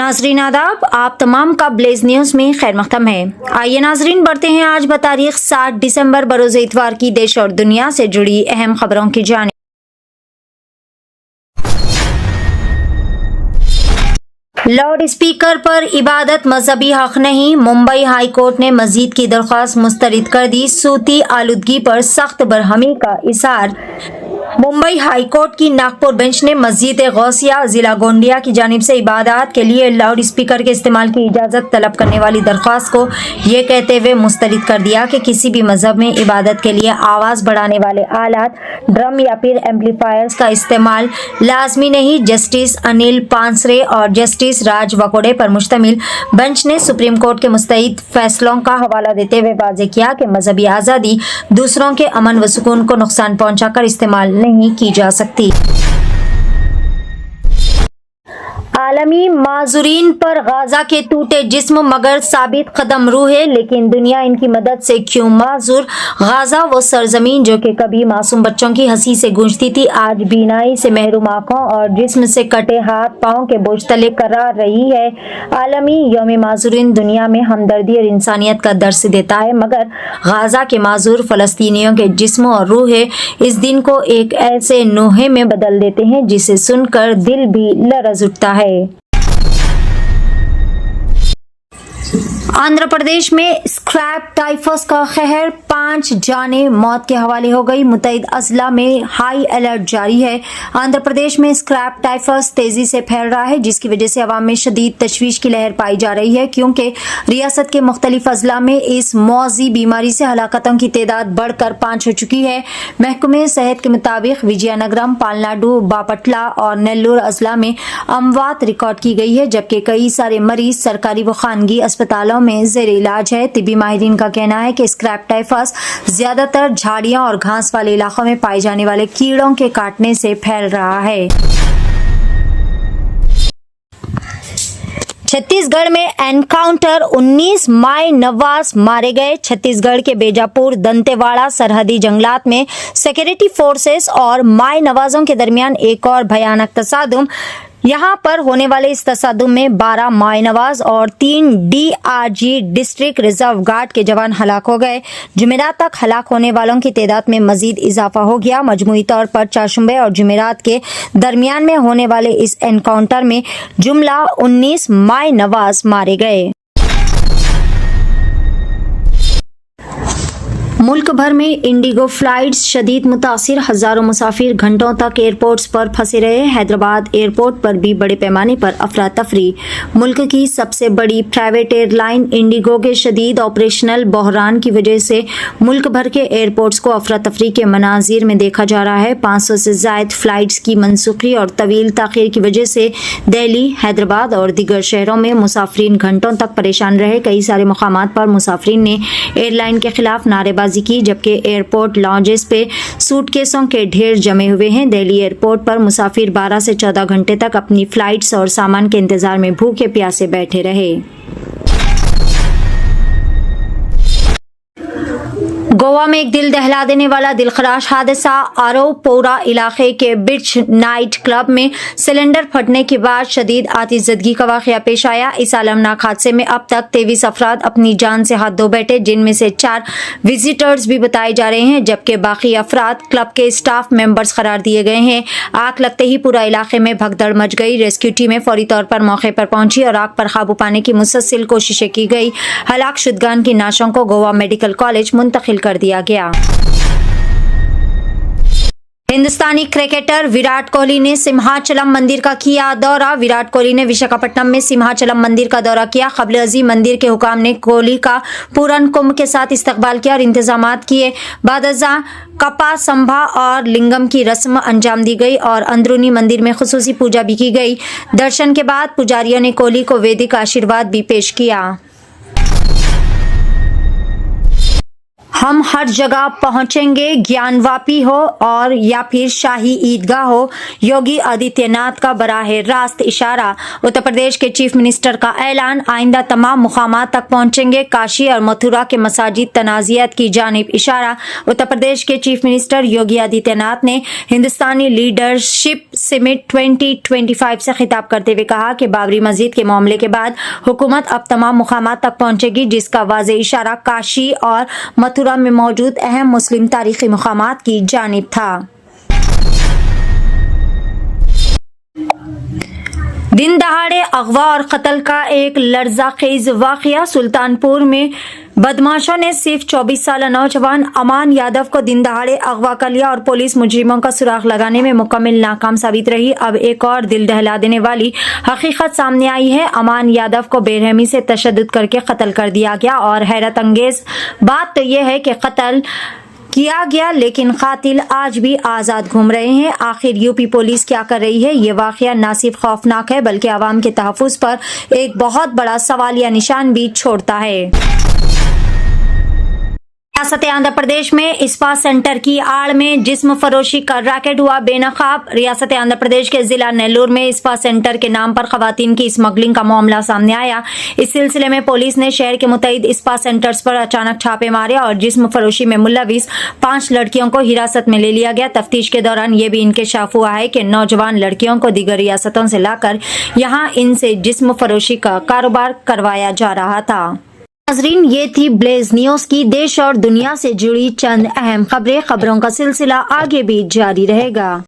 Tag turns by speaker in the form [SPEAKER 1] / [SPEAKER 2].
[SPEAKER 1] नाजरीन आदाब, आप तमाम का ब्लेज न्यूज़ में खैर मक़दम है। आइए नाजरीन बढ़ते हैं आज बतारीख 7 दिसंबर बरोज़ इतवार की देश और दुनिया से जुड़ी अहम खबरों की जानिब। लाउड स्पीकर पर इबादत मजहबी हक नहीं, मुंबई हाई कोर्ट ने मजीद की दरख्वास्त मुस्तरद कर दी। सूती आलूदगी पर सख्त बरहमी का इज़हार। मुंबई हाई कोर्ट की नागपुर बेंच ने मस्जिद गौसिया जिला गोंडिया की जानिब से इबादत के लिए लाउड स्पीकर के इस्तेमाल की इजाज़त तलब करने वाली दरख्वास्त को ये कहते हुए मुस्तरद कर दिया कि किसी भी मजहब में इबादत के लिए आवाज़ बढ़ाने वाले आलात, ड्रम या फिर एम्पलीफायर्स का इस्तेमाल लाजमी नहीं। जस्टिस अनिल पानसरे और जस्टिस राज वकोड़े पर मुश्तमिल बेंच ने सुप्रीम कोर्ट के मुस्तैद फैसलों का हवाला देते हुए वाज़ेह किया कि मजहबी आज़ादी दूसरों के अमन व सुकून को नुकसान पहुँचाकर इस्तेमाल नहीं की जा सकती। आलमी माजूरीन पर गाजा के टूटे जिस्म मगर साबित कदम रूह है, लेकिन दुनिया इनकी मदद से क्यों माजूर। गाजा वो सरजमीन जो कि कभी मासूम बच्चों की हंसी से गूंजती थी, आज बीनाई से महरूम आंखों और जिस्म से कटे हाथ पांव के बोझ तले करार रही है। आलमी यौम माजूरीन दुनिया में हमदर्दी और इंसानियत का दर्स देता है, मगर गाजा के माजूर फ़लस्तीनियों के जिस्म और रूह इस दिन को एक ऐसे नोहे में बदल देते हैं जिसे सुनकर दिल भी लरज़ उठता है। आंध्र प्रदेश में स्क्रैप टाइफस का कहर, 5 जानें मौत के हवाले हो गई। मुतअद्दिद अजला में हाई अलर्ट जारी है। आंध्र प्रदेश में स्क्रैप टाइफस तेजी से फैल रहा है, जिसकी वजह से अवाम में शदीद तशवीश की लहर पाई जा रही है, क्योंकि रियासत के मुख्तलिफ अजला में इस मौजी बीमारी से हलाकतों की तादाद बढ़कर 5 हो चुकी है। महकमे सेहत के मुताबिक विजयनगरम, पालनाडु, बापटला और नेल्लोर अजला में अमवात रिकॉर्ड की गई है, जबकि कई सारे मरीज सरकारी व खानगी अस्पतालों में ज़ेर इलाज है। तिबी माहिरीन का कहना है कि स्क्रैप टाइफस ज्यादातर झाड़ियां और घास वाले इलाकों में पाए जाने वाले कीड़ों के काटने से फैल रहा है। छत्तीसगढ़ में एनकाउंटर, 19 माई नवाज मारे गए। छत्तीसगढ़ के बेजापुर दंतेवाड़ा सरहदी जंगलात में सिक्योरिटी फोर्सेस और माई नवाजों के दरमियान एक और भयानक तसादुम। यहाँ पर होने वाले इस तसादुम में 12 माई नवाज और 3 DRG डिस्ट्रिक्ट रिजर्व गार्ड के जवान हलाक हो गए। जुमेरात तक हलाक होने वालों की तादाद में मजीद इजाफा हो गया। मजमूई तौर पर चारशंबे और जुमेरात के दरमियान में होने वाले इस एनकाउंटर में जुमला 19 माई नवाज मारे गए। मुल्क भर में इंडिगो फ्लाइट्स शदीद मुतासिर, हजारों मुसाफिर घंटों तक एयरपोर्ट्स पर फंसे रहे। हैदराबाद एयरपोर्ट पर भी बड़े पैमाने पर अफरा तफरी। मुल्क की सबसे बड़ी प्राइवेट एयरलाइन इंडिगो के शदीद ऑपरेशनल बहरान की वजह से मुल्क भर के एयरपोर्ट्स को अफरा तफरी के मनाजिर में देखा जा रहा है। 500 से ज़ायद फ्लाइट्स की मनसूखी और तवील ताख़ीर की वजह से दिल्ली, हैदराबाद और दीगर शहरों में मुसाफिरीन घंटों तक परेशान रहे। कई सारे मुकामात पर मुसाफिरीन ने एयरलाइन के खिलाफ नारेबाजी की, जबकि एयरपोर्ट लॉन्जेस पे सूटकेसों के ढेर जमे हुए हैं। दिल्ली एयरपोर्ट पर मुसाफिर 12 से 14 घंटे तक अपनी फ्लाइट्स और सामान के इंतजार में भूखे प्यासे बैठे रहे। गोवा में एक दिल दहला देने वाला दिलखराश हादसा। आरोपोरा इलाके के बिच नाइट क्लब में सिलेंडर फटने के बाद शदीद आतिशज़दगी का वाक़या पेश आया। इस अलमनाक हादसे में अब तक 23 अफराद अपनी जान से हाथ धो बैठे, जिनमें से 4 विजिटर्स भी बताए जा रहे हैं, जबकि बाकी अफराद क्लब के स्टाफ मेंबर्स करार दिए गए हैं। आग लगते ही पूरा इलाके में भगदड़ मच गई। रेस्क्यू टीमें फौरी तौर पर मौके पर पहुंची और आग पर काबू पाने की मुसलसल कोशिशें की गई। हलाक शुदगान की नाशों को गोवा मेडिकल कॉलेज मुंतकिल कर दिया गया। हिंदुस्तानी क्रिकेटर विराट कोहली ने सिंहाचलम मंदिर का किया दौरा। विराट कोहली ने विशाखापट्टनम में सिंहाचलम मंदिर का दौरा किया। क़ब्ल अज़ीम मंदिर के हुकाम ने कोहली का पूरन कुंभ के साथ इस्तकबाल किया और इंतजामात किए। बादजा कपा संभा और लिंगम की रस्म अंजाम दी गई और अंदरूनी मंदिर में खुसूसी पूजा भी की गई। दर्शन के बाद पुजारियों ने कोहली को वैदिक आशीर्वाद भी पेश किया। हम हर जगह पहुंचेंगे, ज्ञानवापी हो और या फिर शाही ईदगाह हो। योगी आदित्यनाथ का बराह रास्त इशारा। उत्तर प्रदेश के चीफ मिनिस्टर का ऐलान, आइंदा तमाम मुकामात तक पहुंचेंगे, काशी और मथुरा के मसाजिद तनाजियत की जानिब इशारा। उत्तर प्रदेश के चीफ मिनिस्टर योगी आदित्यनाथ ने हिंदुस्तानी लीडरशिप समिट 2025 से खिताब करते हुए कहा कि बाबरी मस्जिद के मामले के बाद हुकूमत अब तमाम मुकामात तक पहुंचेगी, जिसका वाज़ेह इशारा काशी और मथुरा में मौजूद अहम मुस्लिम तारीखी मुकामात की जानिब था। दिन दहाड़े अगवा और कत्ल का एक लर्ज़ाखेज़ वाक़या। सुल्तानपुर में बदमाशों ने सिर्फ 24 साल नौजवान अमान यादव को दिन दहाड़े अगवा कर लिया और पुलिस मुजरिमों का सुराग लगाने में मुकम्मल नाकाम साबित रही। अब एक और दिल दहला देने वाली हकीकत सामने आई है। अमान यादव को बेरहमी से तशद्दुद करके कत्ल कर दिया गया और हैरत अंगेज बात तो यह है कि कत्ल किया गया लेकिन कातिल आज भी आज़ाद घूम रहे हैं। आखिर यूपी पुलिस क्या कर रही है? ये वाक़या न सिर्फ खौफनाक है बल्कि आवाम के तहफ़्फ़ुज़ पर एक बहुत बड़ा सवालिया निशान भी छोड़ता है। रियासत आंध्र प्रदेश में इस्पात सेंटर की आड़ में जिस्म फरोशी का रैकेट हुआ बेनकाब। रियासत आंध्र प्रदेश के जिला नेल्लोर में इस्पात सेंटर के नाम पर खवातीन की स्मगलिंग का मामला सामने आया। इस सिलसिले में पुलिस ने शहर के मुतअद्दिद इस्पात सेंटर्स पर अचानक छापे मारे और जिस्म फरोशी में मुलविस 5 लड़कियों को हिरासत में ले लिया गया। तफ्तीश के दौरान ये भी इंकशाफ हुआ है कि नौजवान लड़कियों को दीगर रियासतों से लाकर यहाँ इनसे जिस्म फरोशी का कारोबार करवाया जा रहा था। नाज़रीन, ये थी ब्लेज न्यूज़ की देश और दुनिया से जुड़ी चंद अहम खबरें। खबरों का सिलसिला आगे भी जारी रहेगा।